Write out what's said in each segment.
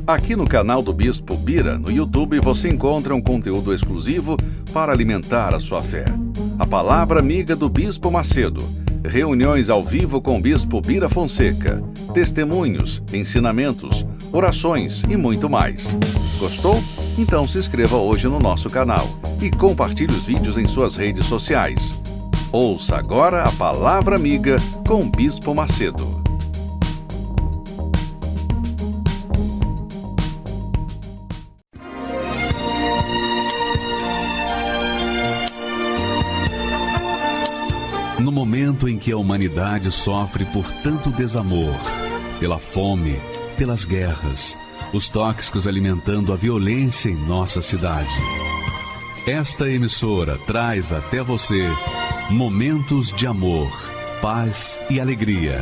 Aqui no canal do Bispo Bira, no YouTube, você encontra um conteúdo exclusivo para alimentar a sua fé. A Palavra Amiga do Bispo Macedo. Reuniões ao vivo com o Bispo Bira Fonseca. Testemunhos, ensinamentos, orações e muito mais. Gostou? Então se inscreva hoje no nosso canal e compartilhe os vídeos em suas redes sociais. Ouça agora a Palavra Amiga com o Bispo Macedo. No momento em que a humanidade sofre por tanto desamor, pela fome, pelas guerras, os tóxicos alimentando a violência em nossa cidade. Esta emissora traz até você momentos de amor, paz e alegria,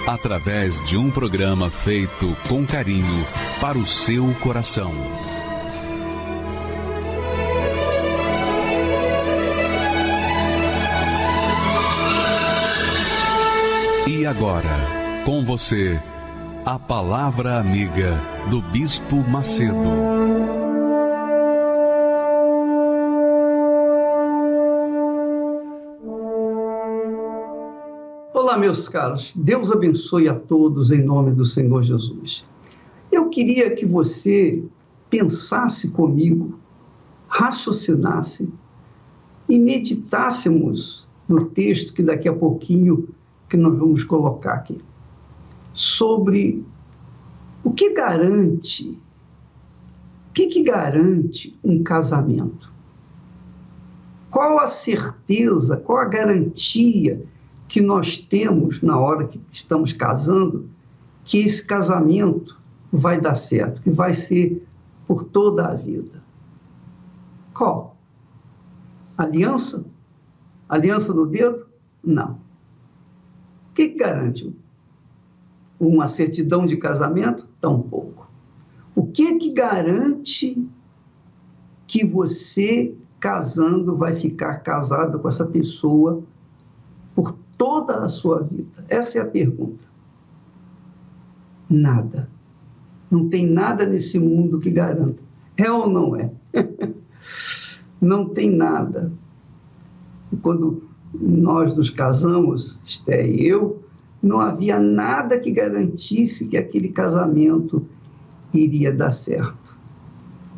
através de um programa feito com carinho para o seu coração. E agora, com você, a Palavra Amiga do Bispo Macedo. Olá, meus caros. Deus abençoe a todos em nome do Senhor Jesus. Eu queria que você pensasse comigo, raciocinasse e meditássemos no texto que daqui a pouquinho que nós vamos colocar aqui, sobre o que garante, um casamento? Qual a certeza, qual a garantia que nós temos na hora que estamos casando, que esse casamento vai dar certo, que vai ser por toda a vida? Qual? Aliança? Aliança no dedo? Não. O que garante? Uma certidão de casamento? Tampouco. O que garante que você, casando, vai ficar casado com essa pessoa por toda a sua vida? Essa é a pergunta. Nada. Não tem nada nesse mundo que garanta. É ou não é? Não tem nada. Quando nós nos casamos, Esté e eu, não havia nada que garantisse que aquele casamento iria dar certo.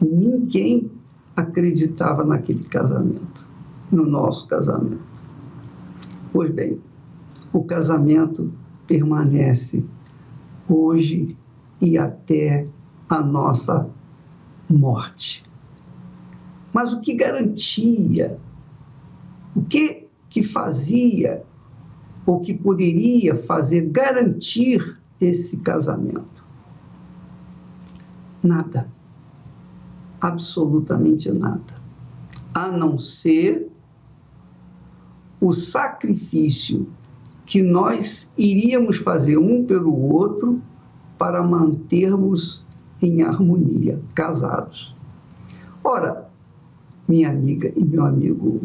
Ninguém acreditava naquele casamento, no nosso casamento. Pois bem, o casamento permanece hoje e até a nossa morte. Mas o que garantia, o que fazia, ou que poderia fazer garantir esse casamento? Nada. Absolutamente nada. A não ser o sacrifício que nós iríamos fazer um pelo outro para mantermos em harmonia, casados. Ora, minha amiga e meu amigo,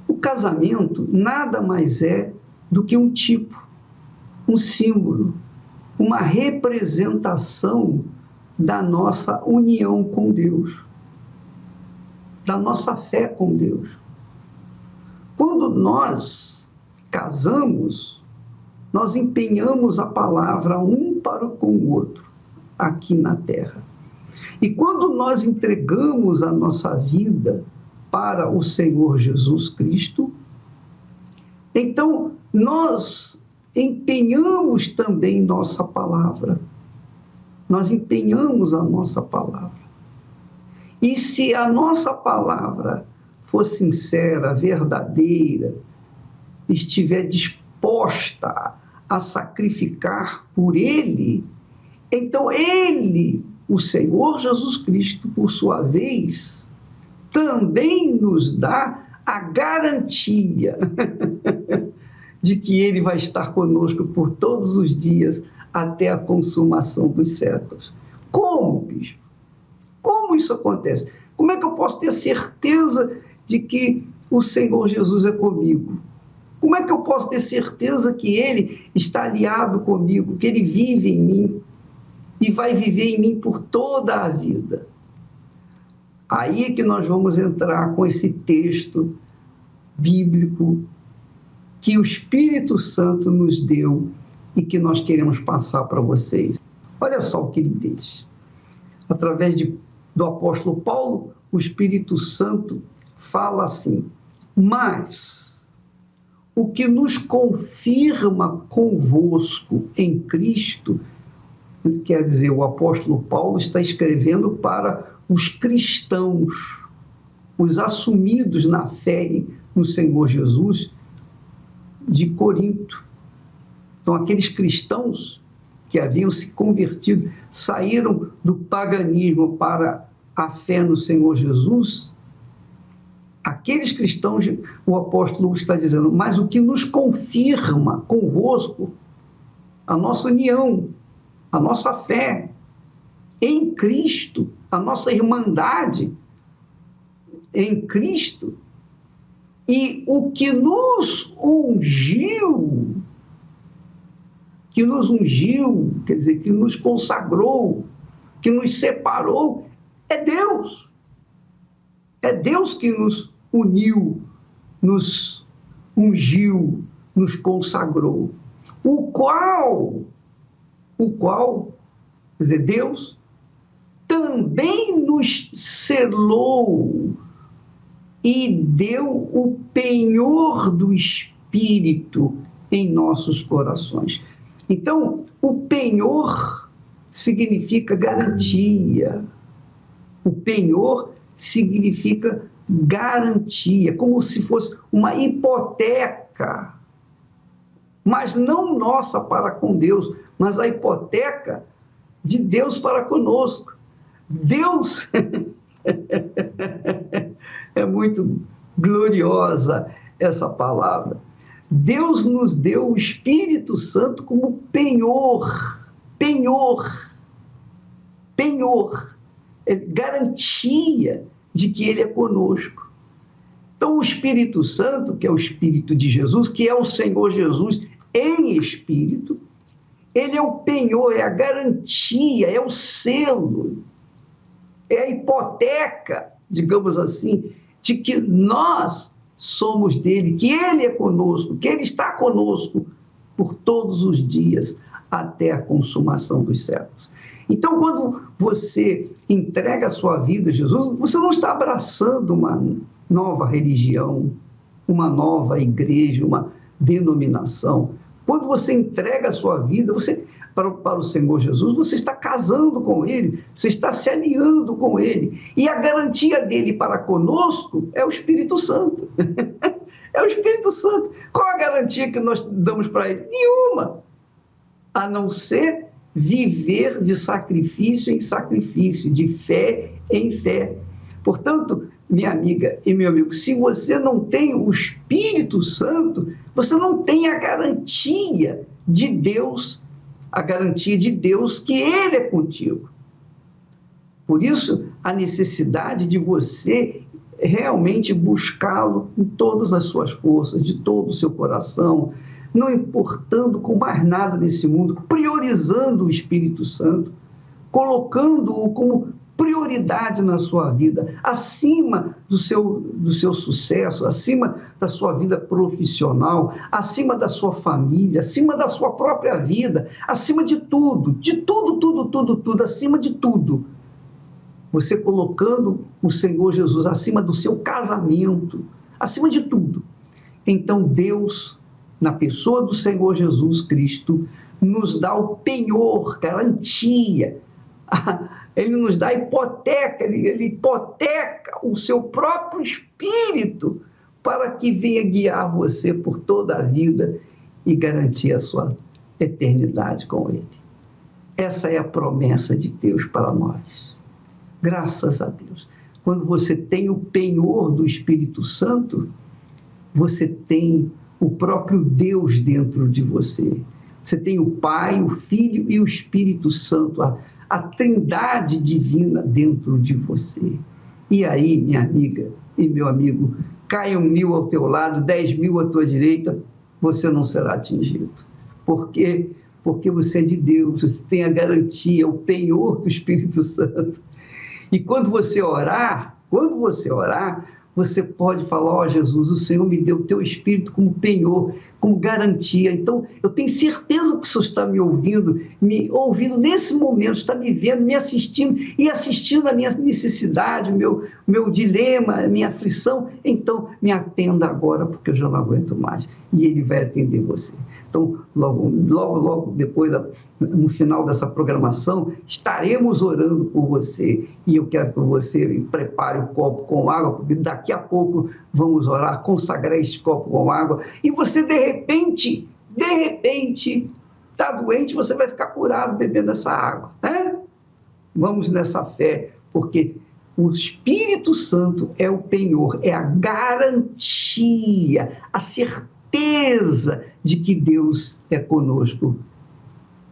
o casamento nada mais é do que um tipo, um símbolo, uma representação da nossa união com Deus, da nossa fé com Deus. Quando nós casamos, nós empenhamos a palavra um para com o outro, aqui na terra. E quando nós entregamos a nossa vida para o Senhor Jesus Cristo, então nós empenhamos também nossa palavra. Nós empenhamos a nossa palavra. E se a nossa palavra for sincera, verdadeira, estiver disposta a sacrificar por Ele, então Ele, o Senhor Jesus Cristo, por sua vez, também nos dá a garantia de que Ele vai estar conosco por todos os dias até a consumação dos séculos. Como, bispo? Como isso acontece? Como é que eu posso ter certeza de que o Senhor Jesus é comigo? Como é que eu posso ter certeza que Ele está aliado comigo, que Ele vive em mim? e vai viver em mim por toda a vida. Aí é que nós vamos entrar com esse texto bíblico que o Espírito Santo nos deu e que nós queremos passar para vocês. Olha só o que ele diz. Através do apóstolo Paulo, o Espírito Santo fala assim: mas o que nos confirma convosco em Cristo, quer dizer, o apóstolo Paulo está escrevendo para os cristãos, os assumidos na fé no Senhor Jesus de Corinto. Então, aqueles cristãos que haviam se convertido, saíram do paganismo para a fé no Senhor Jesus, aqueles cristãos, o apóstolo está dizendo, mas o que nos confirma convosco a nossa união, a nossa fé em Cristo, a nossa irmandade em Cristo, e o que nos ungiu, quer dizer, que nos consagrou, que nos separou, é Deus. É Deus que nos uniu, nos ungiu, nos consagrou. O qual, quer dizer, Deus também nos selou e deu o penhor do Espírito em nossos corações. Então, o penhor significa garantia. O penhor significa garantia, como se fosse uma hipoteca, mas não nossa para com Deus, mas a hipoteca de Deus para conosco. Deus é muito gloriosa essa palavra. Deus nos deu o Espírito Santo como penhor, garantia de que Ele é conosco. Então, o Espírito Santo, que é o Espírito de Jesus, que é o Senhor Jesus em Espírito, Ele é o penhor, é a garantia, é o selo, é a hipoteca, digamos assim, de que nós somos dele, que ele é conosco, que ele está conosco por todos os dias até a consumação dos séculos. Então, quando você entrega a sua vida a Jesus, você não está abraçando uma nova religião, uma nova igreja, uma denominação. Quando você entrega a sua vida para o Senhor Jesus, você está casando com Ele, você está se alinhando com Ele. E a garantia dele para conosco é o Espírito Santo. É o Espírito Santo. Qual a garantia que nós damos para Ele? Nenhuma. A não ser viver de sacrifício em sacrifício, de fé em fé. Portanto, minha amiga e meu amigo, se você não tem o Espírito Santo, você não tem a garantia de Deus, que Ele é contigo. Por isso, a necessidade de você realmente buscá-lo com todas as suas forças, de todo o seu coração, não importando com mais nada nesse mundo, priorizando o Espírito Santo, colocando-o como prioridade na sua vida, acima do seu sucesso, acima da sua vida profissional, acima da sua família, acima da sua própria vida, acima de tudo, tudo, acima de tudo. Você colocando o Senhor Jesus acima do seu casamento, acima de tudo. Então Deus, na pessoa do Senhor Jesus Cristo, nos dá o penhor, garantia. Ele nos dá hipoteca, ele hipoteca o seu próprio Espírito para que venha guiar você por toda a vida e garantir a sua eternidade com Ele. Essa é a promessa de Deus para nós. Graças a Deus. Quando você tem o penhor do Espírito Santo, você tem o próprio Deus dentro de você. Você tem o Pai, o Filho e o Espírito Santo, a trindade divina dentro de você. E aí, minha amiga e meu amigo, caiam 1000 ao teu lado, 10.000 à tua direita, você não será atingido. Porque porque você é de Deus, você tem a garantia, o penhor do Espírito Santo. E quando você orar, você pode falar, ó Jesus, o Senhor me deu o teu Espírito como penhor, como garantia. Então, eu tenho certeza que o Senhor está me ouvindo nesse momento, está me vendo, me assistindo e assistindo a minha necessidade, o meu dilema, a minha aflição. Então, me atenda agora, porque eu já não aguento mais. E Ele vai atender você. Então, logo depois, no final dessa programação, estaremos orando por você. E eu quero que você prepare o copo com água, porque daqui a pouco vamos orar, consagrar este copo com água. E você, de repente, está doente, você vai ficar curado bebendo essa água, né? Vamos nessa fé, porque o Espírito Santo é o penhor, é a garantia, a certeza de que Deus é conosco.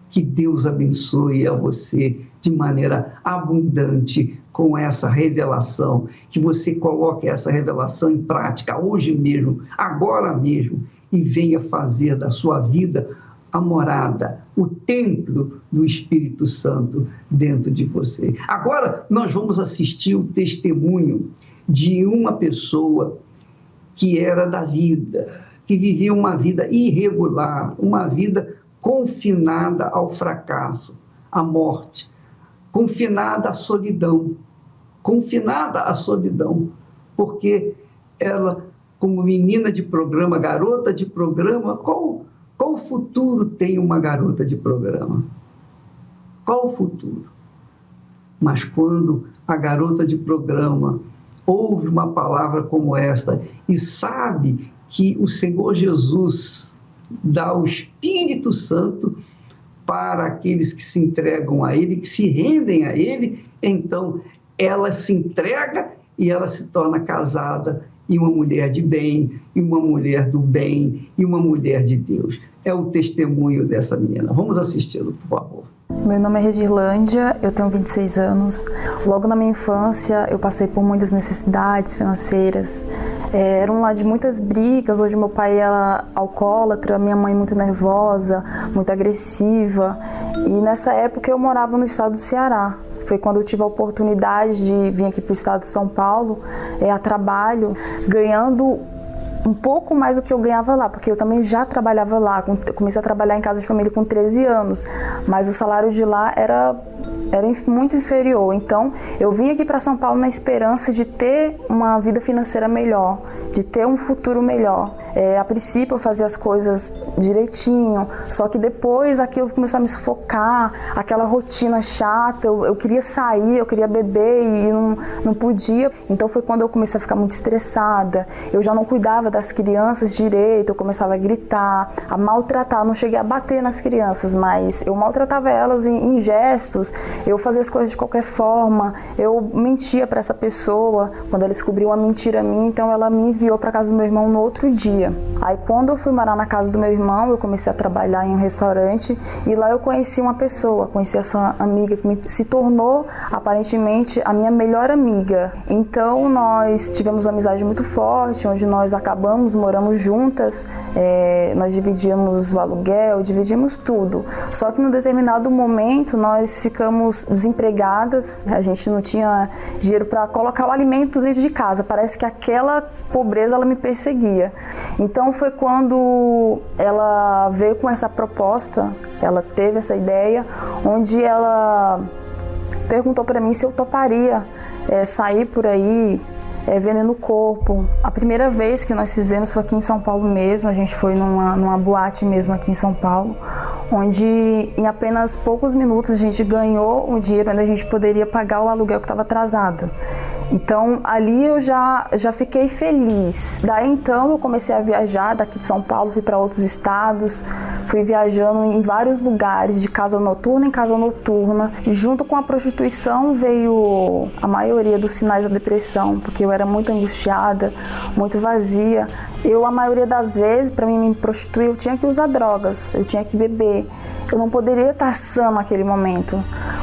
Que Deus abençoe a você de maneira abundante com essa revelação, que você coloque essa revelação em prática hoje mesmo, agora mesmo, e venha fazer da sua vida a morada, o templo do Espírito Santo dentro de você. Agora nós vamos assistir o testemunho de uma pessoa que era da vida, que vivia uma vida irregular, uma vida confinada ao fracasso, à morte, confinada à solidão, porque ela, como menina de programa, garota de programa, qual futuro tem uma garota de programa? Qual futuro? Mas quando a garota de programa ouve uma palavra como esta e sabe que o Senhor Jesus dá o Espírito Santo para aqueles que se entregam a Ele, que se rendem a Ele, então ela se entrega e ela se torna casada e uma mulher de bem, e uma mulher do bem, e uma mulher de Deus. É o testemunho dessa menina. Vamos assisti-lo, por favor. Meu nome é Redirlândia, eu tenho 26 anos. Logo na minha infância, eu passei por muitas necessidades financeiras. Era um lar de muitas brigas. Hoje meu pai era alcoólatra, minha mãe muito nervosa, muito agressiva. E nessa época eu morava no estado do Ceará. Foi quando eu tive a oportunidade de vir aqui para o estado de São Paulo, a trabalho, ganhando um pouco mais do que eu ganhava lá, porque eu também já trabalhava lá. Comecei a trabalhar em casa de família com 13 anos, mas o salário de lá era muito inferior. Então, eu vim aqui para São Paulo na esperança de ter uma vida financeira melhor, de ter um futuro melhor. A princípio, eu fazia as coisas direitinho, só que depois aquilo começou a me sufocar, aquela rotina chata. Eu queria sair, eu queria beber e não podia. Então, foi quando eu comecei a ficar muito estressada. Eu já não cuidava das crianças direito, eu começava a gritar, a maltratar. Eu não cheguei a bater nas crianças, mas eu maltratava elas em gestos. Eu fazia as coisas de qualquer forma, eu mentia para essa pessoa. Quando ela descobriu uma mentira minha, então ela me enviou para casa do meu irmão no outro dia. Aí quando eu fui morar na casa do meu irmão, eu comecei a trabalhar em um restaurante e lá eu conheci uma pessoa, conheci essa amiga que se tornou aparentemente a minha melhor amiga. Então nós tivemos uma amizade muito forte, onde nós moramos juntas, nós dividimos o aluguel, dividimos tudo. Só que num determinado momento nós ficamos desempregadas, a gente não tinha dinheiro para colocar o alimento dentro de casa. Parece que aquela pobreza ela me perseguia. Então foi quando ela veio com essa proposta, ela teve essa ideia, onde ela perguntou para mim se eu toparia sair por aí vendendo o corpo. A primeira vez que nós fizemos foi aqui em São Paulo mesmo. A gente foi numa boate mesmo aqui em São Paulo, onde em apenas poucos minutos a gente ganhou o dinheiro onde a gente poderia pagar o aluguel que estava atrasado. Então ali eu já fiquei feliz. Daí então eu comecei a viajar daqui de São Paulo, fui para outros estados, fui viajando em vários lugares, de casa noturna em casa noturna. Junto com a prostituição veio a maioria dos sinais da depressão, porque eu era muito angustiada, muito vazia. A maioria das vezes, para mim me prostituir, eu tinha que usar drogas, eu tinha que beber. Eu não poderia estar sã naquele momento.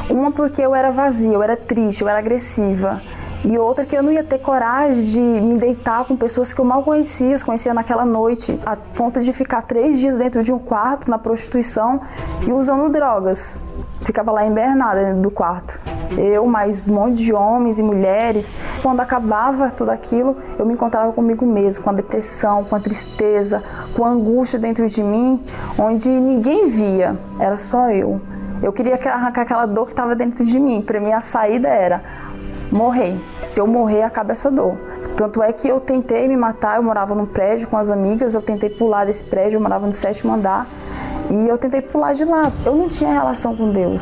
Uma porque eu era vazia, eu era triste, eu era agressiva. E outra que eu não ia ter coragem de me deitar com pessoas que eu mal conhecia naquela noite, a ponto de ficar 3 dias dentro de um quarto, na prostituição e usando drogas. Ficava lá embernada dentro do quarto. Eu, mais um monte de homens e mulheres. Quando acabava tudo aquilo, eu me encontrava comigo mesma, com a depressão, com a tristeza, com a angústia dentro de mim, onde ninguém via, era só eu. Eu queria arrancar aquela dor que estava dentro de mim. Para mim, a saída era morrer. Se eu morrer, acaba essa dor. Tanto é que eu tentei me matar, eu morava num prédio com as amigas, eu tentei pular desse prédio, eu morava no 7º andar, e eu tentei pular de lá. Eu não tinha relação com Deus,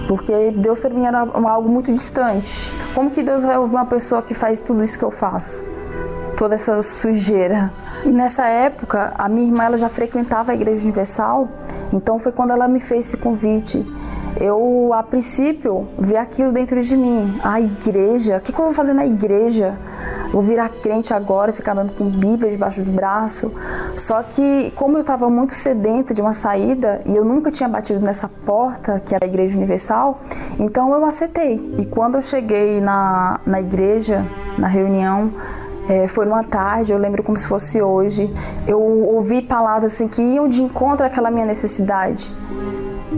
porque Deus para mim era algo muito distante. Como que Deus vai ouvir uma pessoa que faz tudo isso que eu faço? Toda essa sujeira. E nessa época, a minha irmã ela já frequentava a Igreja Universal, então foi quando ela me fez esse convite. Eu, a princípio, vi aquilo dentro de mim. A igreja? O que eu vou fazer na igreja? Vou virar crente agora, ficar andando com Bíblia debaixo do braço. Só que, como eu estava muito sedenta de uma saída, e eu nunca tinha batido nessa porta, que era a Igreja Universal, então eu aceitei. E quando eu cheguei na igreja, na reunião, foi numa tarde, eu lembro como se fosse hoje, eu ouvi palavras assim, que iam de encontro àquela minha necessidade.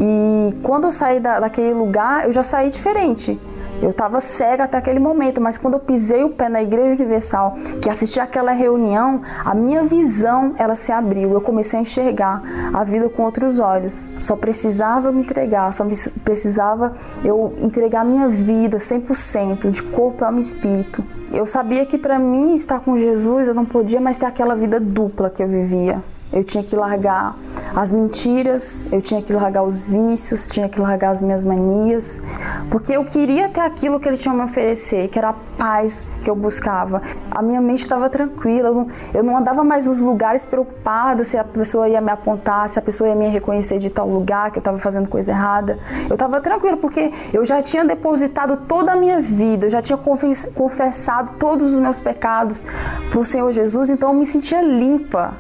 E quando eu saí daquele lugar, eu já saí diferente. Eu estava cega até aquele momento, mas quando eu pisei o pé na Igreja Universal, que assisti aquela reunião, a minha visão, ela se abriu. Eu comecei a enxergar a vida com outros olhos. Só precisava eu me entregar, só precisava eu entregar minha vida 100%, de corpo, alma e espírito. Eu sabia que para mim estar com Jesus, eu não podia mais ter aquela vida dupla que eu vivia. Eu tinha que largar as mentiras, eu tinha que largar os vícios, tinha que largar as minhas manias, porque eu queria ter aquilo que ele tinha a me oferecer, que era a paz que eu buscava. A minha mente estava tranquila, eu não andava mais nos lugares preocupada se a pessoa ia me apontar, se a pessoa ia me reconhecer de tal lugar, que eu estava fazendo coisa errada. Eu estava tranquila, porque eu já tinha depositado toda a minha vida, eu já tinha confessado todos os meus pecados para o Senhor Jesus, então eu me sentia limpa,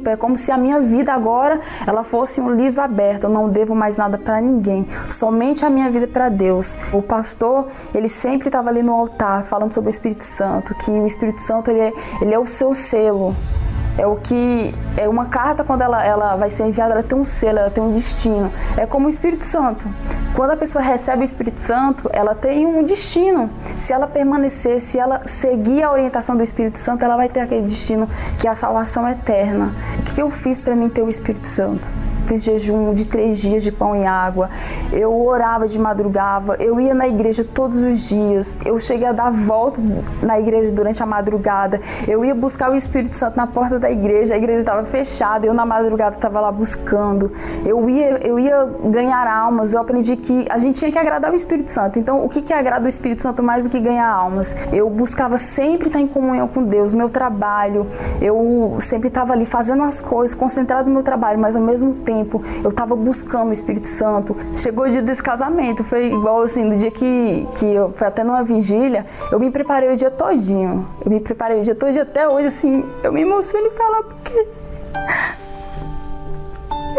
é como se a minha vida agora ela fosse um livro aberto. Eu não devo mais nada para ninguém, somente a minha vida para Deus. O pastor, ele sempre estava ali no altar falando sobre o Espírito Santo, que o Espírito Santo ele é o seu selo. É o que é uma carta, quando ela vai ser enviada, ela tem um selo, ela tem um destino. É como o Espírito Santo. Quando a pessoa recebe o Espírito Santo, ela tem um destino. Se ela permanecer, se ela seguir a orientação do Espírito Santo, ela vai ter aquele destino, que é a salvação eterna. O que eu fiz para mim ter o Espírito Santo? Fiz jejum de 3 dias de pão e água, eu orava de madrugada, eu ia na igreja todos os dias, eu cheguei a dar voltas na igreja durante a madrugada, eu ia buscar o Espírito Santo na porta da igreja, a igreja estava fechada, eu na madrugada estava lá buscando, eu ia ganhar almas. Eu aprendi que a gente tinha que agradar o Espírito Santo. Então, o que agrada o Espírito Santo mais do que ganhar almas? Eu buscava sempre estar em comunhão com Deus, meu trabalho, eu sempre estava ali fazendo as coisas, concentrado no meu trabalho, mas ao mesmo tempo eu estava buscando o Espírito Santo. Chegou o dia desse casamento, foi igual assim, do dia que eu fui até numa vigília, eu me preparei o dia todinho. Até hoje, assim, eu me emociono em falar, porque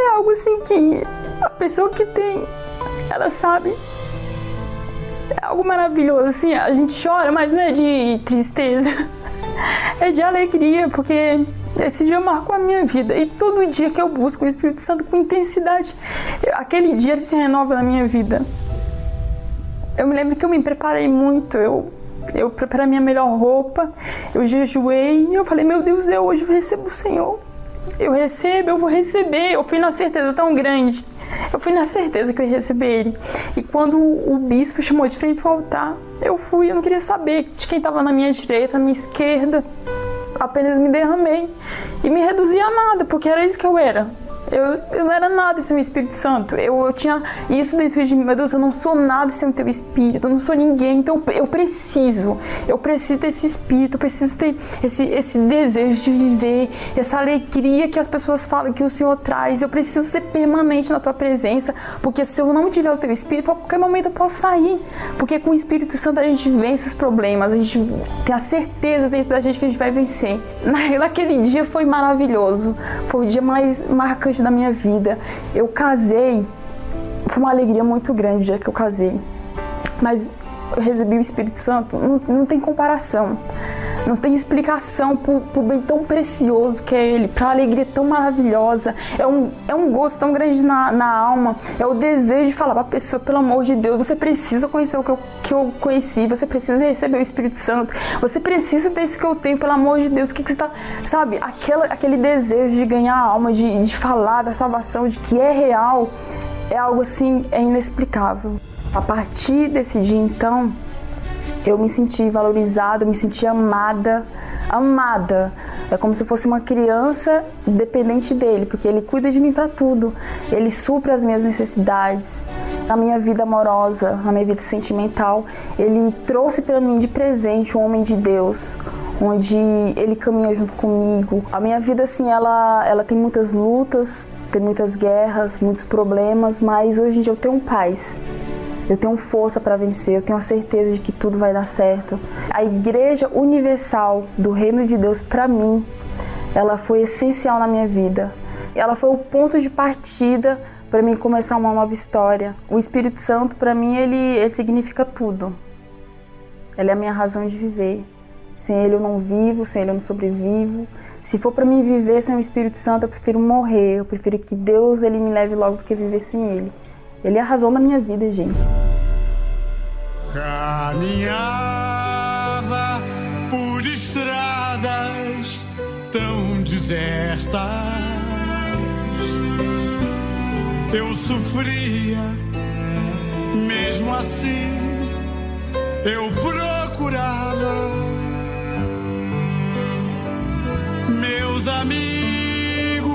é algo assim que a pessoa que tem, ela sabe. É algo maravilhoso, assim, a gente chora, mas não é de tristeza, é de alegria, porque esse dia marcou a minha vida, e todo dia que eu busco o Espírito Santo com intensidade, aquele dia ele se renova na minha vida. Eu me lembro que eu me preparei muito, eu preparei a minha melhor roupa, eu jejuei, e eu falei, meu Deus, hoje eu recebo o Senhor, eu vou receber. Eu fui na certeza tão grande, eu fui na certeza que eu ia receber Ele. E quando o bispo chamou de frente ao altar, eu fui, eu não queria saber de quem estava na minha direita, na minha esquerda. Apenas me derramei e me reduzi a nada, porque era isso que eu era. Eu não era nada sem o Espírito Santo. Eu tinha isso dentro de mim. Meu Deus, eu não sou nada sem o teu Espírito. Eu não sou ninguém. Então eu preciso ter esse Espírito. Eu preciso ter esse desejo de viver, essa alegria que as pessoas falam que o Senhor traz. Eu preciso ser permanente na tua presença, porque se eu não tiver o teu Espírito, a qualquer momento eu posso sair. Porque com o Espírito Santo a gente vence os problemas. A gente tem a certeza dentro da gente que a gente vai vencer. Naquele dia foi maravilhoso. Foi o dia mais marcante da minha vida. Eu casei, foi uma alegria muito grande o dia que eu casei, mas eu recebi o Espírito Santo, não tem comparação. Não tem explicação pro bem tão precioso que é Ele, pra alegria tão maravilhosa. É um gosto tão grande na alma. É o desejo de falar pra pessoa, pelo amor de Deus, você precisa conhecer o que eu conheci, você precisa receber o Espírito Santo, você precisa ter isso que eu tenho, pelo amor de Deus. O que você tá, sabe? Aquele desejo de ganhar a alma, de falar da salvação, de que é real, é algo assim, é inexplicável. A partir desse dia, então, eu me senti valorizada, me senti amada. É como se eu fosse uma criança dependente dele, porque ele cuida de mim para tudo. Ele supre as minhas necessidades, na minha vida amorosa, na minha vida sentimental. Ele trouxe para mim de presente um homem de Deus, onde ele caminha junto comigo. A minha vida, assim, ela tem muitas lutas, tem muitas guerras, muitos problemas, mas hoje em dia eu tenho paz. Eu tenho força para vencer, eu tenho a certeza de que tudo vai dar certo. A Igreja Universal do Reino de Deus, para mim, ela foi essencial na minha vida. Ela foi o ponto de partida para mim começar uma nova história. O Espírito Santo, para mim, ele significa tudo. Ele é a minha razão de viver. Sem ele eu não vivo, sem ele eu não sobrevivo. Se for para mim viver sem o Espírito Santo, eu prefiro morrer. Eu prefiro que Deus ele me leve logo do que viver sem ele. Ele é a razão da minha vida, gente. Caminhava por estradas tão desertas. Eu sofria, mesmo assim eu procurava. Meus amigos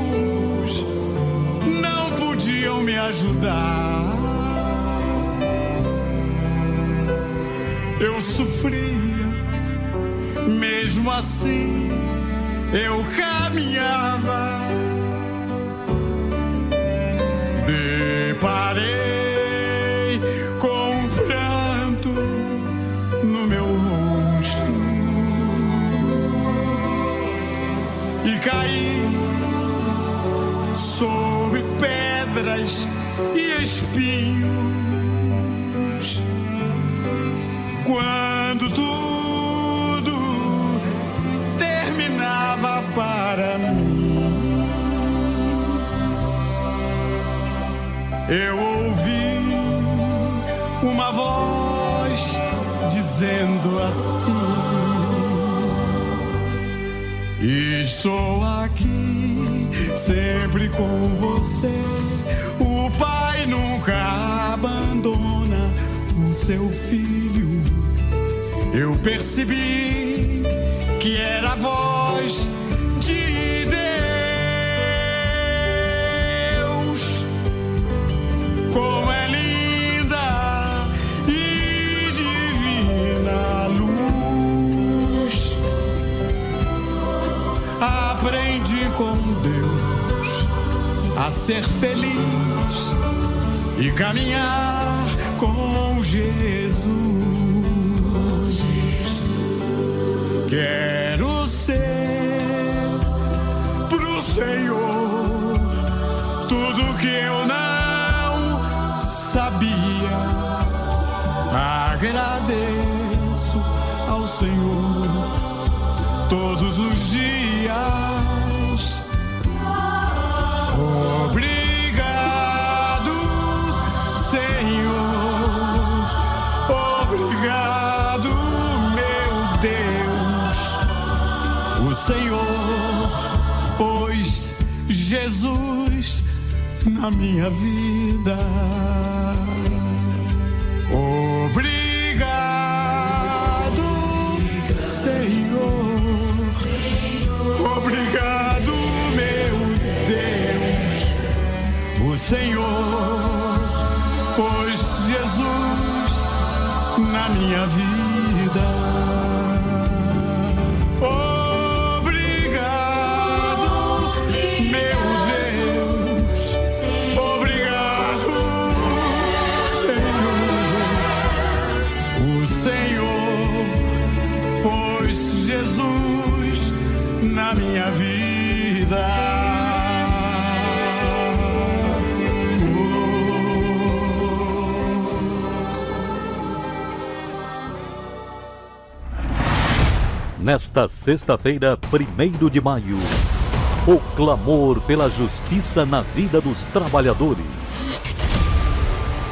não podiam me ajudar. Eu sofria, mesmo assim eu caminhava. Deparei com um pranto no meu rosto e caí sobre pedras e espinhos. Quando tudo terminava para mim, eu ouvi uma voz dizendo assim: estou aqui sempre com você. O Pai nunca abandona o seu filho. Eu percebi que era a voz de Deus. Como é linda e divina a luz. Aprendi com Deus a ser feliz e caminhar com Jesus. Quero ser pro Senhor tudo que eu não sabia. Agradeço ao Senhor todos os dias. Obrigado, Senhor. Obrigado, meu Deus. O Senhor pôs Jesus na minha vida. Obrigado, Senhor. Obrigado, meu Deus. O Senhor pôs Jesus na minha vida. Obrigado, meu Deus. Obrigado, Senhor. O Senhor pôs Jesus na minha vida. nesta sexta-feira, 1º de maio, o clamor pela justiça na vida dos trabalhadores.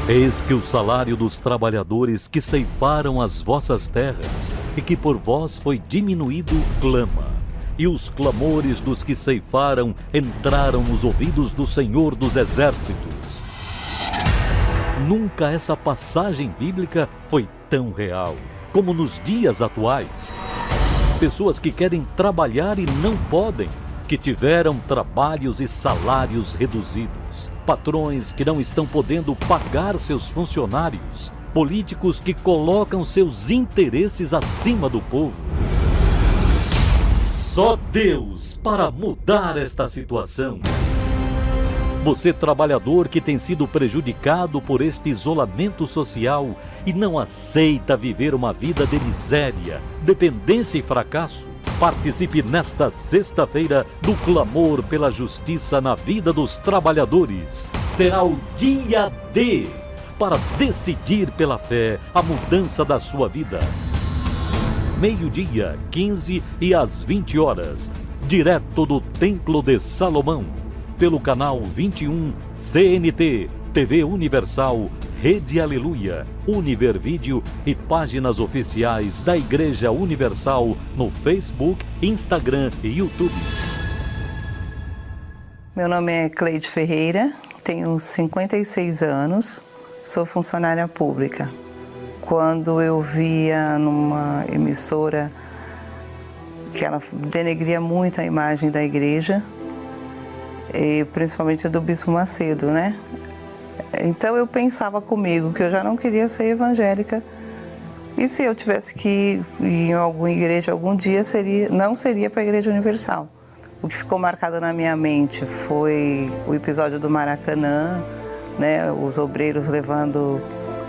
Eis que o salário dos trabalhadores que ceifaram as vossas terras e que por vós foi diminuído clama, e os clamores dos que ceifaram entraram nos ouvidos do Senhor dos Exércitos. Nunca essa passagem bíblica foi tão real como nos dias atuais. Pessoas que querem trabalhar e não podem, que tiveram trabalhos e salários reduzidos, patrões que não estão podendo pagar seus funcionários, políticos que colocam seus interesses acima do povo. Só Deus para mudar esta situação. Você, trabalhador que tem sido prejudicado por este isolamento social e não aceita viver uma vida de miséria, dependência e fracasso, participe nesta sexta-feira do clamor pela justiça na vida dos trabalhadores. Será o dia D para decidir pela fé a mudança da sua vida. Meio-dia, 15 e às 20 horas, direto do Templo de Salomão, pelo canal 21, CNT, TV Universal, Rede Aleluia, Univervídeo e páginas oficiais da Igreja Universal no Facebook, Instagram e YouTube. Meu nome é Cleide Ferreira, tenho 56 anos, sou funcionária pública. Quando eu via numa emissora que ela denegria muito a imagem da igreja, e principalmente do Bispo Macedo, né? Então eu pensava comigo que eu já não queria ser evangélica, e se eu tivesse que ir em alguma igreja algum dia, não seria para a Igreja Universal. O que ficou marcado na minha mente foi o episódio do Maracanã, né? Os obreiros levando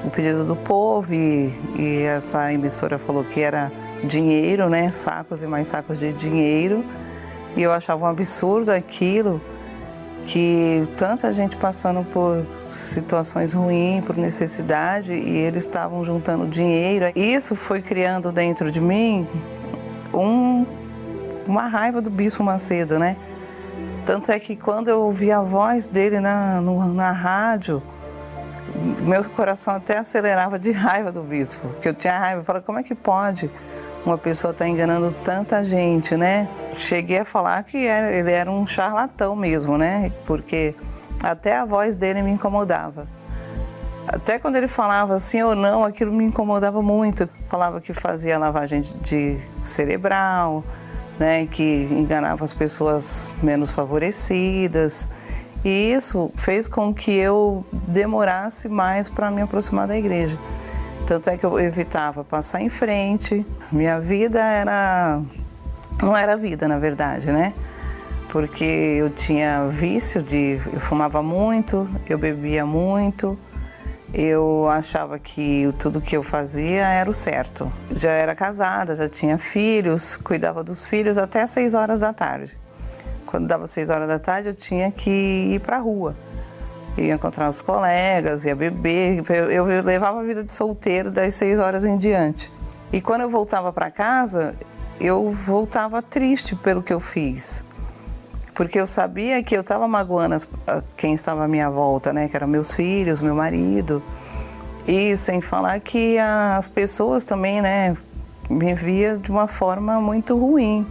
o pedido do povo e essa emissora falou que era dinheiro, né? Sacos e mais sacos de dinheiro, e eu achava um absurdo aquilo, que tanta gente passando por situações ruins, por necessidade, e eles estavam juntando dinheiro. Isso foi criando dentro de mim uma raiva do Bispo Macedo, né? Tanto é que quando eu ouvi a voz dele na rádio, meu coração até acelerava de raiva do bispo, porque eu tinha raiva. Eu falava, como é que pode uma pessoa estar enganando tanta gente, né? Cheguei a falar que ele era um charlatão mesmo, né? Porque até a voz dele me incomodava. Até quando ele falava sim ou não, aquilo me incomodava muito. Falava que fazia lavagem de cerebral, né? Que enganava as pessoas menos favorecidas. E isso fez com que eu demorasse mais para me aproximar da igreja. Tanto é que eu evitava passar em frente. Minha vida não era vida, na verdade, né? Porque eu tinha vício eu fumava muito, eu bebia muito, eu achava que tudo que eu fazia era o certo. Já era casada, já tinha filhos, cuidava dos filhos até 6 horas da tarde. Quando dava 6 horas da tarde, eu tinha que ir para a rua. Ia encontrar os colegas, ia beber. Eu levava a vida de solteiro das 6 horas em diante. E quando eu voltava para casa, eu voltava triste pelo que eu fiz. Porque eu sabia que eu estava magoando quem estava à minha volta, né? Que eram meus filhos, meu marido. E sem falar que as pessoas também, né? Me via de uma forma muito ruim.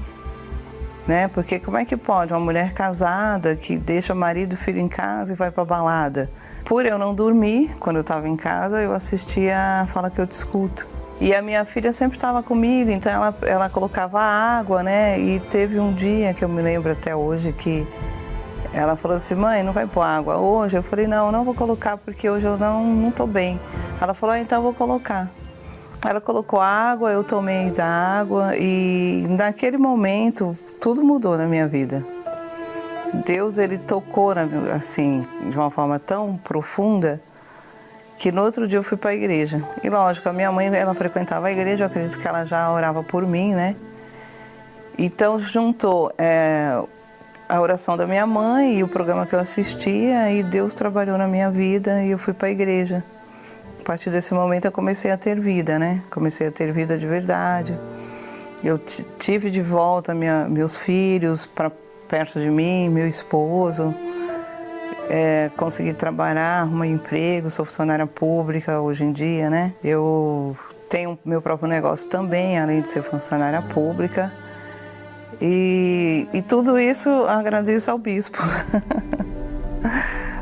Né? Porque como é que pode uma mulher casada que deixa marido e filho em casa e vai para balada? Por eu não dormir, quando eu estava em casa, eu assistia a Fala Que Eu Te Escuto. E a minha filha sempre estava comigo, então ela colocava água, né? E teve um dia que eu me lembro até hoje que ela falou assim, mãe, não vai pôr água hoje? Eu falei, não vou colocar porque hoje eu não estou bem. Ela falou, então eu vou colocar. Ela colocou água, eu tomei da água e naquele momento tudo mudou na minha vida. Deus, ele tocou assim, de uma forma tão profunda que no outro dia eu fui para a igreja. E lógico, a minha mãe, ela frequentava a igreja, eu acredito que ela já orava por mim, né? Então juntou a oração da minha mãe e o programa que eu assistia, e Deus trabalhou na minha vida e eu fui para a igreja. A partir desse momento eu comecei a ter vida, né? Comecei a ter vida de verdade. Eu tive de volta meus filhos para perto de mim, meu esposo. Consegui trabalhar, arrumar emprego, sou funcionária pública hoje em dia, né? Eu tenho meu próprio negócio também, além de ser funcionária pública. E tudo isso agradeço ao bispo.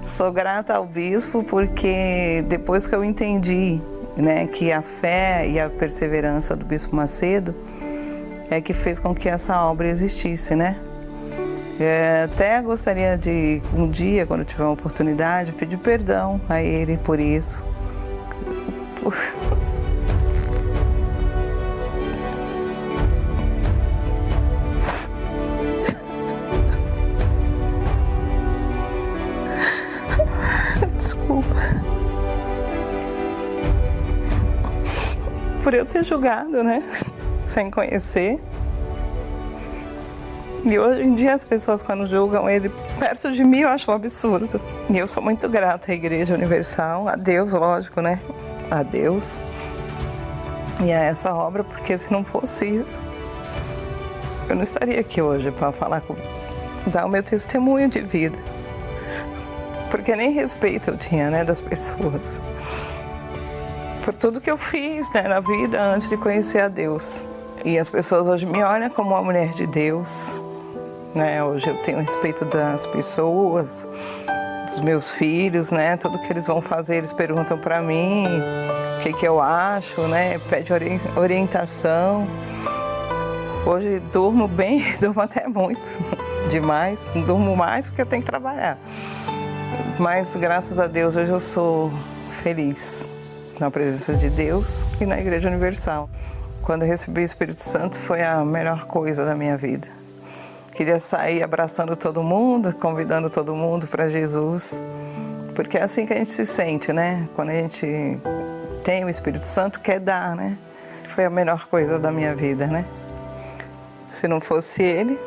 Sou grata ao bispo porque depois que eu entendi, né, que a fé e a perseverança do bispo Macedo é que fez com que essa obra existisse, né? Até gostaria de, um dia, quando tiver uma oportunidade, pedir perdão a ele por isso. Desculpa. Por eu ter julgado, né? Sem conhecer. E hoje em dia as pessoas, quando julgam ele perto de mim, eu acho um absurdo. E eu sou muito grata à Igreja Universal, a Deus, lógico, né? A Deus. E a essa obra, porque se não fosse isso, eu não estaria aqui hoje para dar o meu testemunho de vida. Porque nem respeito eu tinha, né, das pessoas. Por tudo que eu fiz, né, na vida antes de conhecer a Deus. E as pessoas hoje me olham como uma mulher de Deus, né? Hoje eu tenho respeito das pessoas, dos meus filhos, né? Tudo que eles vão fazer, eles perguntam para mim o que eu acho, né? Pede orientação. Hoje durmo bem, durmo até muito, demais. Não durmo mais porque eu tenho que trabalhar. Mas graças a Deus hoje eu sou feliz na presença de Deus e na Igreja Universal. Quando eu recebi o Espírito Santo foi a melhor coisa da minha vida. Queria sair abraçando todo mundo, convidando todo mundo para Jesus, porque é assim que a gente se sente, né? Quando a gente tem o Espírito Santo, quer dar, né? Foi a melhor coisa da minha vida, né? Se não fosse Ele,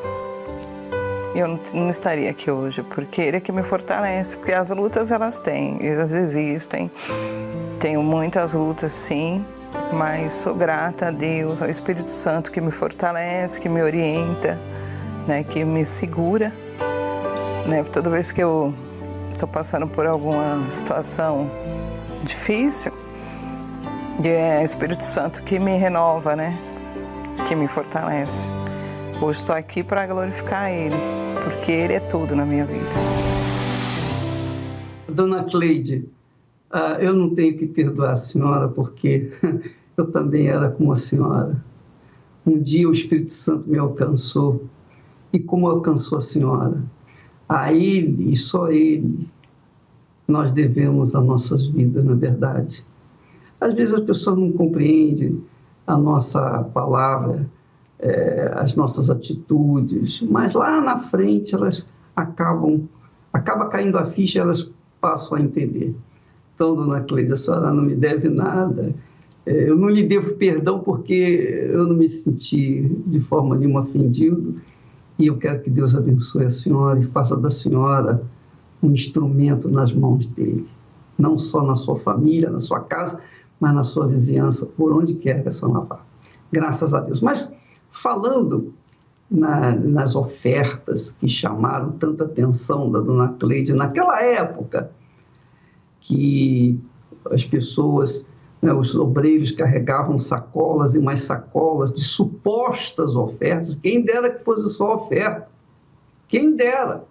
eu não estaria aqui hoje, porque Ele é que me fortalece, porque as lutas elas existem, tenho muitas lutas sim, mas sou grata a Deus, ao Espírito Santo que me fortalece, que me orienta, né, que me segura, né, toda vez que eu estou passando por alguma situação difícil, é o Espírito Santo que me renova, né, que me fortalece. Hoje estou aqui para glorificar Ele, porque Ele é tudo na minha vida. Dona Cleide, eu não tenho que perdoar a senhora, porque eu também era como a senhora. Um dia o Espírito Santo me alcançou, e como alcançou a senhora, a Ele e só Ele nós devemos as nossas vidas, na verdade. Às vezes as pessoas não compreendem a nossa palavra, as nossas atitudes, mas lá na frente elas acaba caindo a ficha, elas passam a entender. Então, dona Cleide, a senhora não me deve nada. Eu não lhe devo perdão porque eu não me senti de forma nenhuma ofendido. E eu quero que Deus abençoe a senhora e faça da senhora um instrumento nas mãos dele. Não só na sua família, na sua casa, mas na sua vizinhança, por onde quer que a senhora vá. Graças a Deus. Mas, falando nas ofertas que chamaram tanta atenção da dona Cleide naquela época, que as pessoas, né, os obreiros carregavam sacolas e mais sacolas de supostas ofertas. Quem dera que fosse só oferta, quem dera,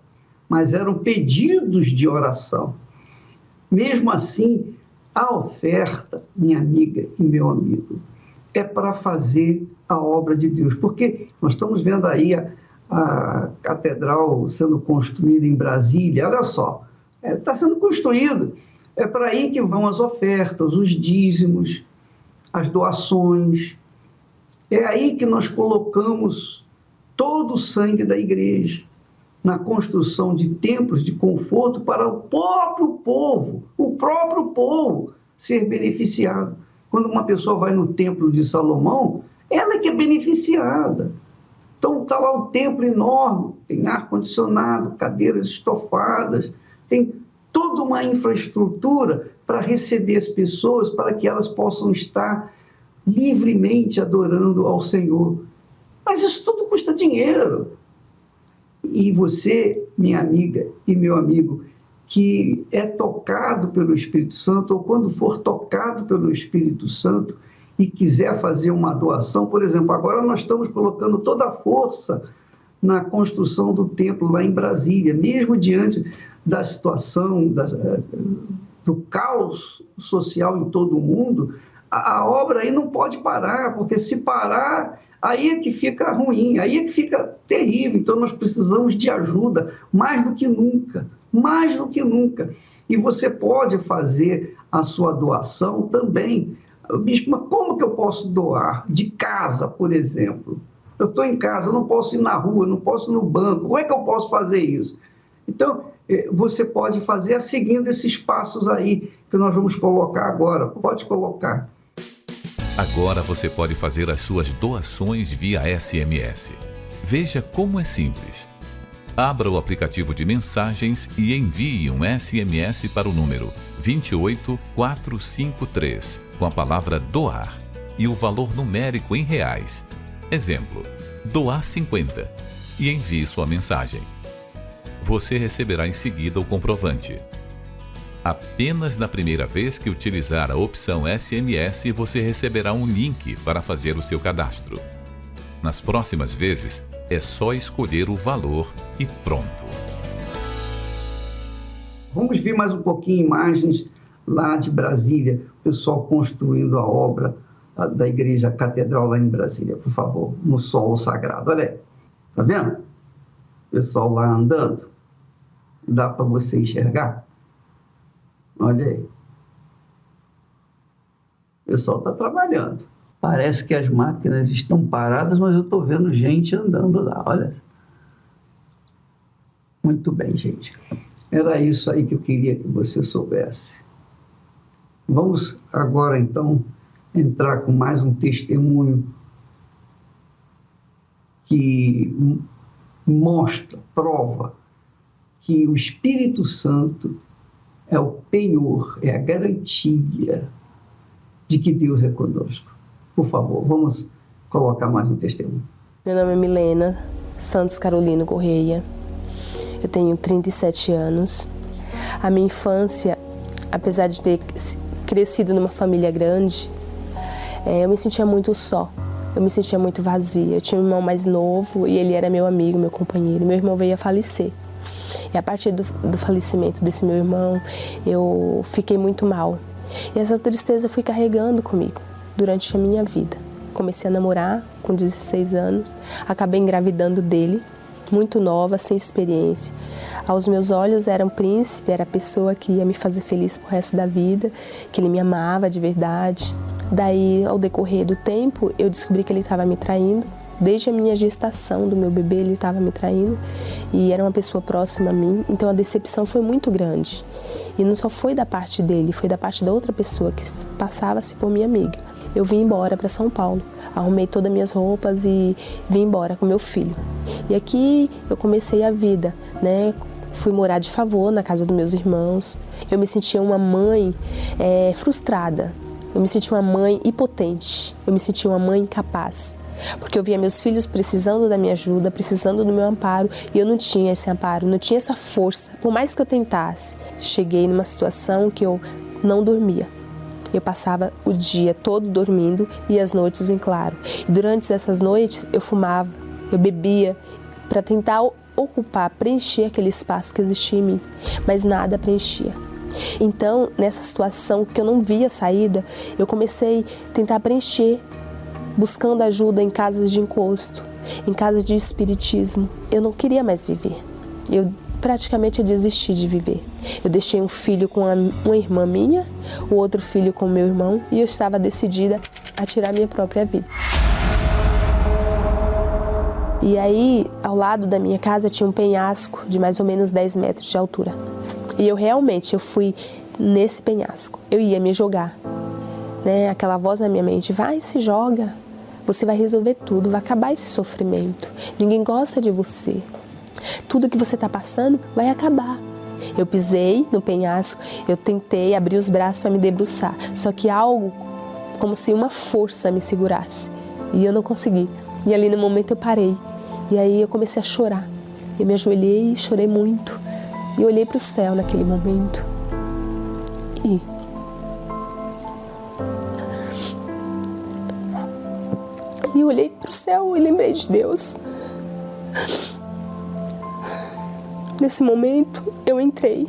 mas eram pedidos de oração. Mesmo assim, a oferta, minha amiga e meu amigo, é para fazer a obra de Deus, porque nós estamos vendo aí a catedral sendo construída em Brasília. Olha só, está sendo construído. É para aí que vão as ofertas, os dízimos, as doações. É aí que nós colocamos todo o sangue da igreja, na construção de templos de conforto para o próprio povo ser beneficiado. Quando uma pessoa vai no templo de Salomão, ela é que é beneficiada. Então está lá um templo enorme, tem ar-condicionado, cadeiras estofadas, tem toda uma infraestrutura para receber as pessoas, para que elas possam estar livremente adorando ao Senhor. Mas isso tudo custa dinheiro. E você, minha amiga e meu amigo, que é tocado pelo Espírito Santo, ou quando for tocado pelo Espírito Santo e quiser fazer uma doação, por exemplo, agora nós estamos colocando toda a força na construção do templo lá em Brasília, mesmo diante da situação, do caos social em todo o mundo, a obra aí não pode parar, porque se parar, aí é que fica ruim, aí é que fica terrível. Então nós precisamos de ajuda, mais do que nunca. E você pode fazer a sua doação também. Bispo, mas como que eu posso doar? De casa, por exemplo. Eu estou em casa, eu não posso ir na rua, não posso ir no banco. Como é que eu posso fazer isso? Então, você pode fazer seguindo esses passos aí que nós vamos colocar agora. Pode colocar. Agora você pode fazer as suas doações via SMS. Veja como é simples. Abra o aplicativo de mensagens e envie um SMS para o número 28453 com a palavra doar e o valor numérico em reais. Exemplo, doar 50 e envie sua mensagem. Você receberá em seguida o comprovante. Apenas na primeira vez que utilizar a opção SMS, você receberá um link para fazer o seu cadastro. Nas próximas vezes, é só escolher o valor e pronto. Vamos ver mais um pouquinho imagens lá de Brasília, o pessoal construindo a obra da Igreja Catedral lá em Brasília, por favor, no solo sagrado. Olha aí, tá vendo? O pessoal lá andando. Dá para você enxergar? Olha aí. O pessoal está trabalhando. Parece que as máquinas estão paradas, mas eu estou vendo gente andando lá. Olha. Muito bem, gente. Era isso aí que eu queria que você soubesse. Vamos agora, então, entrar com mais um testemunho que mostra, prova que o Espírito Santo é o penhor, é a garantia de que Deus é conosco. Por favor, vamos colocar mais um testemunho. Meu nome é Milena Santos Carolino Correia. Eu tenho 37 anos. A minha infância, apesar de ter crescido numa família grande, eu me sentia muito só. Eu me sentia muito vazia. Eu tinha um irmão mais novo e ele era meu amigo, meu companheiro. Meu irmão veio a falecer. E a partir do falecimento desse meu irmão, eu fiquei muito mal. E essa tristeza eu fui carregando comigo durante a minha vida. Comecei a namorar com 16 anos, acabei engravidando dele, muito nova, sem experiência. Aos meus olhos era um príncipe, era a pessoa que ia me fazer feliz pro resto da vida, que ele me amava de verdade. Daí, ao decorrer do tempo, eu descobri que ele estava me traindo. Desde a minha gestação do meu bebê, ele estava me traindo e era uma pessoa próxima a mim, então a decepção foi muito grande. E não só foi da parte dele, foi da parte da outra pessoa que passava-se por minha amiga. Eu vim embora para São Paulo, arrumei todas as minhas roupas e vim embora com meu filho. E aqui eu comecei a vida, né? Fui morar de favor na casa dos meus irmãos. Eu me sentia uma mãe frustrada, eu me sentia uma mãe impotente, eu me sentia uma mãe incapaz. Porque eu via meus filhos precisando da minha ajuda, precisando do meu amparo, e eu não tinha esse amparo, não tinha essa força. Por mais que eu tentasse, cheguei numa situação que eu não dormia. Eu passava o dia todo dormindo e as noites em claro. E durante essas noites eu fumava, eu bebia, para tentar ocupar, preencher aquele espaço que existia em mim, mas nada preenchia. Então, nessa situação que eu não via saída, eu comecei a tentar preencher, buscando ajuda em casas de encosto, em casas de espiritismo. Eu não queria mais viver. Praticamente eu desisti de viver. Eu deixei um filho com uma irmã minha, o outro filho com meu irmão, e eu estava decidida a tirar minha própria vida. E aí, ao lado da minha casa tinha um penhasco de mais ou menos 10 metros de altura. E eu fui nesse penhasco. Eu ia me jogar. Né? Aquela voz na minha mente, vai, se joga. Você vai resolver tudo, vai acabar esse sofrimento. Ninguém gosta de você. Tudo que você está passando vai acabar. Eu pisei no penhasco, eu tentei abrir os braços para me debruçar. Só que algo, como se uma força me segurasse. E eu não consegui. E ali no momento eu parei. E aí eu comecei a chorar. Eu me ajoelhei e chorei muito. E olhei para o céu naquele momento. E eu olhei para o céu e lembrei de Deus. Nesse momento eu entrei.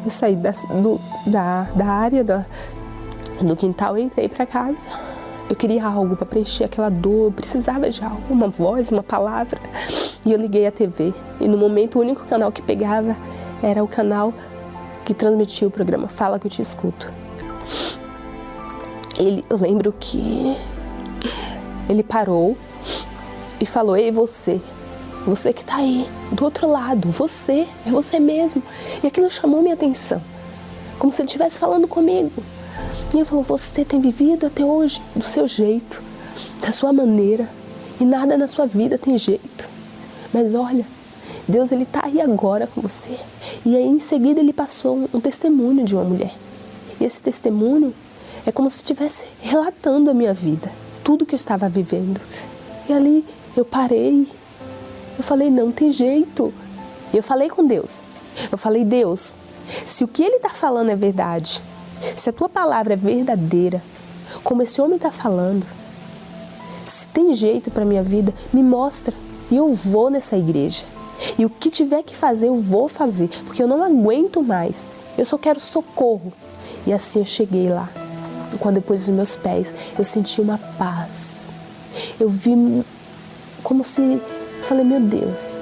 Eu saí da área do quintal e entrei para casa. Eu queria algo para preencher aquela dor, eu precisava de algo, uma voz, uma palavra. E eu liguei a TV. E no momento o único canal que pegava era o canal que transmitia o programa Fala Que Eu Te Escuto. Eu lembro que ele parou e falou: ei, você que está aí, do outro lado, é você mesmo. E aquilo chamou minha atenção, como se ele estivesse falando comigo. E ele falou: você tem vivido até hoje do seu jeito, da sua maneira, e nada na sua vida tem jeito. Mas olha, Deus, ele está aí agora com você. E aí em seguida ele passou um testemunho de uma mulher. E esse testemunho é como se estivesse relatando a minha vida, tudo que eu estava vivendo. E ali eu parei, eu falei: não tem jeito. E eu falei com Deus. Eu falei: Deus, se o que ele está falando é verdade, se a tua palavra é verdadeira, como esse homem está falando, se tem jeito para a minha vida, me mostra. E eu vou nessa igreja. E o que tiver que fazer, eu vou fazer, porque eu não aguento mais. Eu só quero socorro. E assim eu cheguei lá. E quando eu pus os meus pés, eu senti uma paz. Eu vi como se... Falei: meu Deus,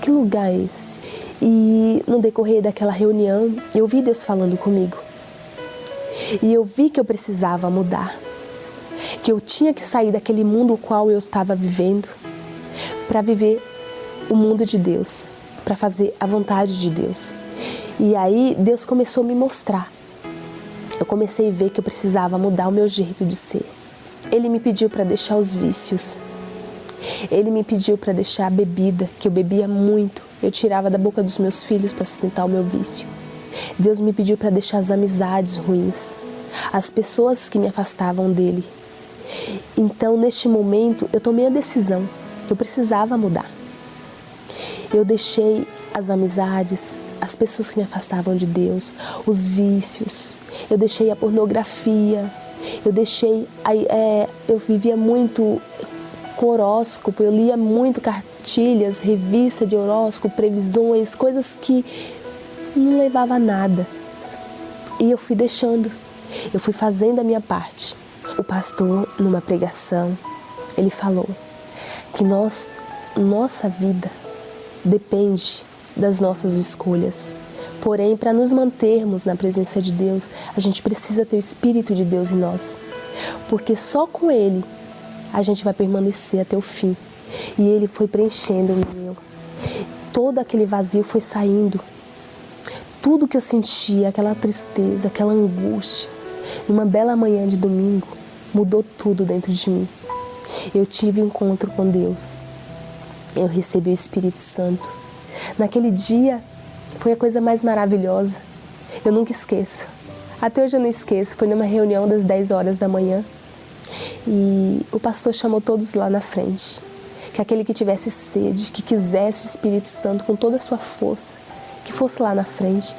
que lugar é esse? E no decorrer daquela reunião, eu vi Deus falando comigo. E eu vi que eu precisava mudar. Que eu tinha que sair daquele mundo o qual eu estava vivendo para viver o mundo de Deus, para fazer a vontade de Deus. E aí Deus começou a me mostrar. Eu comecei a ver que eu precisava mudar o meu jeito de ser. Ele me pediu para deixar os vícios. Ele me pediu para deixar a bebida, que eu bebia muito. Eu tirava da boca dos meus filhos para sustentar o meu vício. Deus me pediu para deixar as amizades ruins, as pessoas que me afastavam dele. Então, neste momento, eu tomei a decisão que eu precisava mudar. Eu deixei as amizades, as pessoas que me afastavam de Deus, os vícios. Eu deixei a pornografia. Eu vivia muito com horóscopo, eu lia muito cartilhas, revista de horóscopo, previsões, coisas que não levavam a nada. E eu fui deixando, eu fui fazendo a minha parte. O pastor, numa pregação, ele falou que nossa vida depende das nossas escolhas. Porém, para nos mantermos na presença de Deus, a gente precisa ter o Espírito de Deus em nós. Porque só com Ele a gente vai permanecer até o fim. E Ele foi preenchendo o meu. Todo aquele vazio foi saindo. Tudo que eu sentia, aquela tristeza, aquela angústia, numa bela manhã de domingo, mudou tudo dentro de mim. Eu tive um encontro com Deus. Eu recebi o Espírito Santo. Naquele dia, foi a coisa mais maravilhosa. Eu nunca esqueço. Até hoje eu não esqueço. Foi numa reunião das 10 horas da manhã. E o pastor chamou todos lá na frente. Que aquele que tivesse sede, que quisesse o Espírito Santo com toda a sua força, que fosse lá na frente.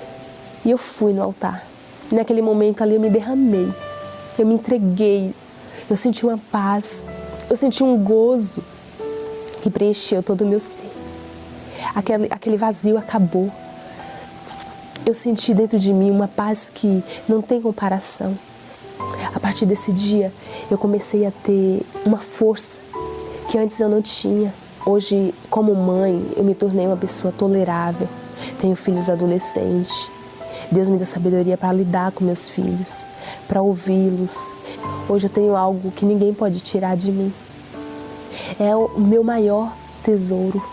E eu fui no altar. E naquele momento ali eu me derramei. Eu me entreguei. Eu senti uma paz. Eu senti um gozo que preencheu todo o meu ser. Aquele vazio acabou. Eu senti dentro de mim uma paz que não tem comparação. A partir desse dia, eu comecei a ter uma força que antes eu não tinha. Hoje, como mãe, eu me tornei uma pessoa tolerável. Tenho filhos adolescentes. Deus me deu sabedoria para lidar com meus filhos, para ouvi-los. Hoje eu tenho algo que ninguém pode tirar de mim. É o meu maior tesouro.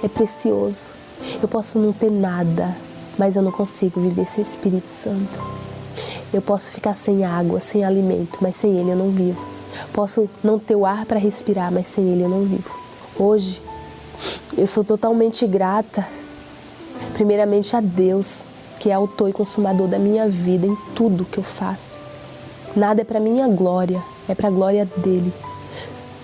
É precioso. Eu posso não ter nada, mas eu não consigo viver sem o Espírito Santo. Eu posso ficar sem água, sem alimento, mas sem Ele eu não vivo. Posso não ter o ar para respirar, mas sem Ele eu não vivo. Hoje, eu sou totalmente grata, primeiramente a Deus, que é autor e consumador da minha vida em tudo que eu faço. Nada é para minha glória, é para a glória dEle.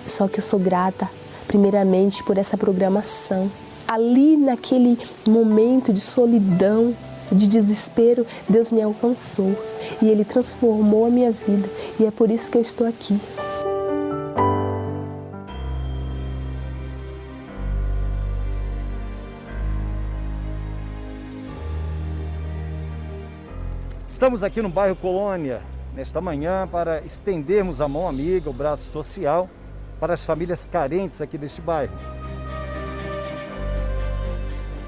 Só que eu sou grata, primeiramente, por essa programação. Ali, naquele momento de solidão, de desespero, Deus me alcançou e Ele transformou a minha vida. E é por isso que eu estou aqui. Estamos aqui no bairro Colônia, nesta manhã, para estendermos a mão amiga, o braço social, para as famílias carentes aqui deste bairro.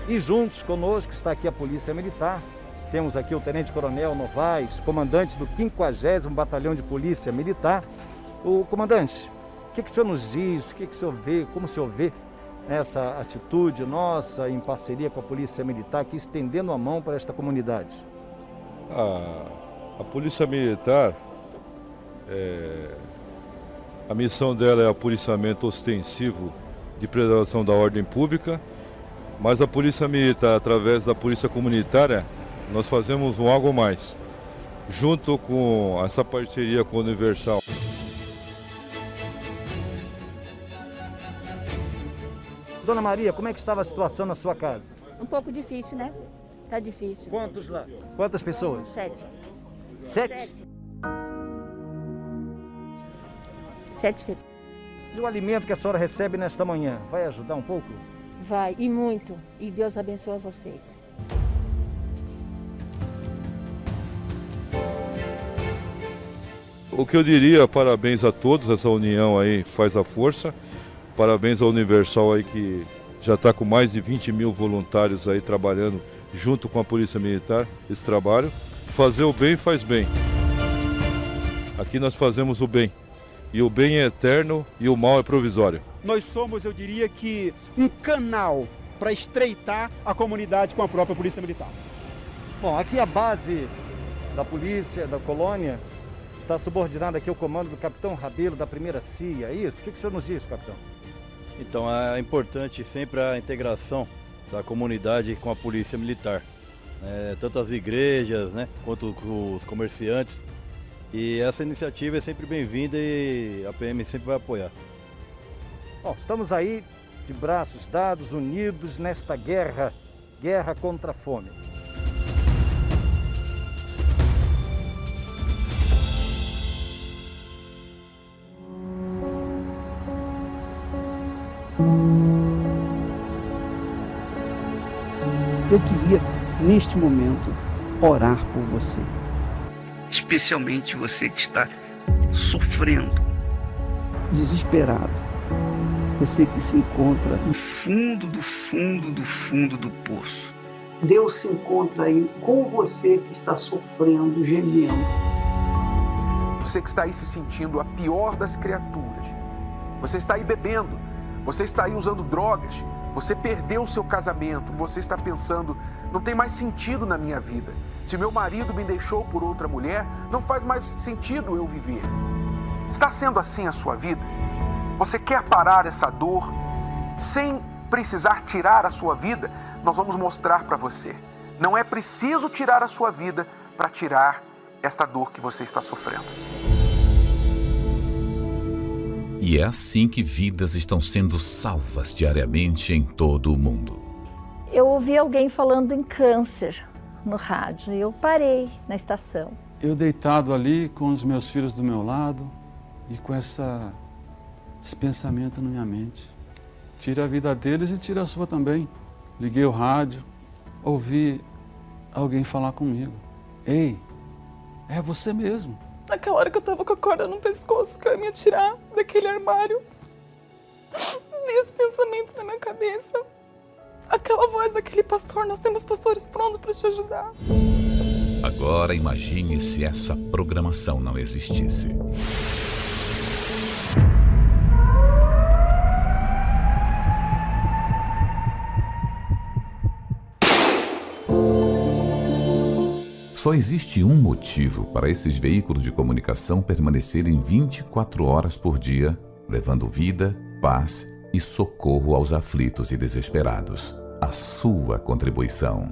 E juntos conosco está aqui a Polícia Militar. Temos aqui o Tenente Coronel Novaes, comandante do 50º Batalhão de Polícia Militar. O comandante, o que o senhor nos diz, o que o senhor vê, como o senhor vê essa atitude nossa em parceria com a Polícia Militar, aqui estendendo a mão para esta comunidade? A Polícia Militar, a missão dela é o policiamento ostensivo de preservação da ordem pública, mas a Polícia Militar, através da Polícia Comunitária, nós fazemos um algo mais, junto com essa parceria com a Universal. Dona Maria, como é que estava a situação na sua casa? Um pouco difícil, né? Tá difícil. Quantos lá? Quantas pessoas? 7. 7? 7 filhos. E o alimento que a senhora recebe nesta manhã, vai ajudar um pouco? Vai, e muito. E Deus abençoe vocês. O que eu diria, parabéns a todos, essa união aí faz a força. Parabéns ao Universal aí que já está com mais de 20 mil voluntários aí trabalhando junto com a Polícia Militar, esse trabalho. Fazer o bem faz bem. Aqui nós fazemos o bem. E o bem é eterno e o mal é provisório. Nós somos, eu diria que, um canal para estreitar a comunidade com a própria Polícia Militar. Bom, aqui a base da polícia, da colônia, está subordinada aqui ao comando do Capitão Rabelo, da 1ª CIA, é isso? O que o senhor nos diz, capitão? Então, é importante sempre a integração da comunidade com a Polícia Militar. Tanto as igrejas, né, quanto os comerciantes. E essa iniciativa é sempre bem-vinda e a PM sempre vai apoiar. Bom, estamos aí de braços dados, unidos nesta guerra contra a fome. Eu queria, neste momento, orar por você. Especialmente você que está sofrendo, desesperado. Você que se encontra no fundo do fundo do fundo do poço. Deus se encontra aí com você que está sofrendo, gemendo. Você que está aí se sentindo a pior das criaturas. Você está aí bebendo. Você está aí usando drogas. Você perdeu o seu casamento. Você está pensando, não tem mais sentido na minha vida. Se meu marido me deixou por outra mulher, não faz mais sentido eu viver. Está sendo assim a sua vida? Você quer parar essa dor sem precisar tirar a sua vida? Nós vamos mostrar para você. Não é preciso tirar a sua vida para tirar esta dor que você está sofrendo. E é assim que vidas estão sendo salvas diariamente em todo o mundo. Eu ouvi alguém falando em câncer no rádio e eu parei na estação. Eu deitado ali com os meus filhos do meu lado e com esse pensamento na minha mente. Tira a vida deles e tira a sua também. Liguei o rádio, ouvi alguém falar comigo. Ei, é você mesmo. Naquela hora que eu tava com a corda no pescoço, que eu ia me tirar daquele armário. Esse pensamento na minha cabeça. Aquela voz, aquele pastor, nós temos pastores prontos para te ajudar. Agora imagine se essa programação não existisse. Só existe um motivo para esses veículos de comunicação permanecerem 24 horas por dia, levando vida, paz e socorro aos aflitos e desesperados. A sua contribuição.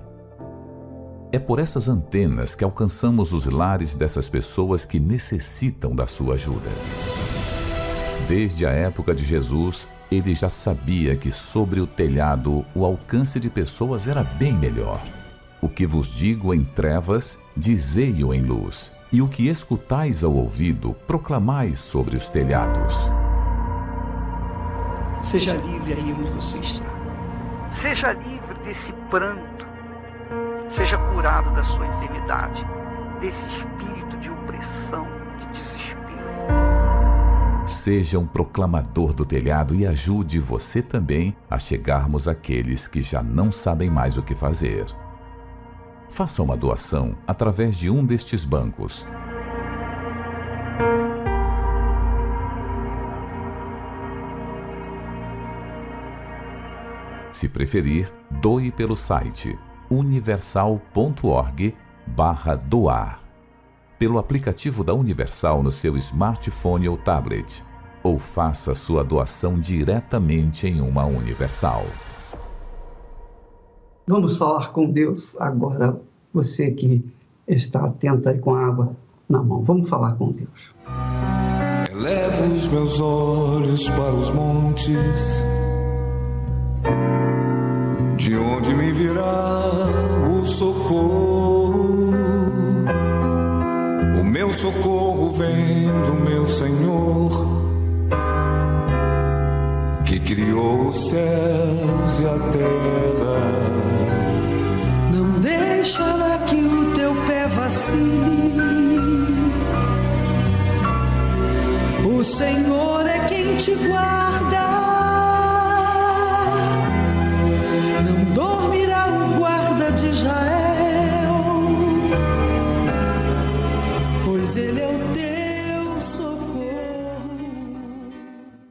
É por essas antenas que alcançamos os lares dessas pessoas que necessitam da sua ajuda. Desde a época de Jesus, ele já sabia que sobre o telhado o alcance de pessoas era bem melhor. O que vos digo em trevas, dizei-o em luz, e o que escutais ao ouvido, proclamai sobre os telhados. Seja livre aí onde você está. Seja livre desse pranto. Seja curado da sua enfermidade, desse espírito de opressão, de desespero. Seja um proclamador do telhado e ajude você também a chegarmos àqueles que já não sabem mais o que fazer. Faça uma doação através de um destes bancos. Se preferir, doe pelo site universal.org/doar, pelo aplicativo da Universal no seu smartphone ou tablet, ou faça sua doação diretamente em uma Universal. Vamos falar com Deus agora, você que está atento aí com a água na mão. Vamos falar com Deus. Elevo os meus olhos para os montes, de onde me virá o socorro. O meu socorro vem do meu Senhor, que criou os céus e a terra.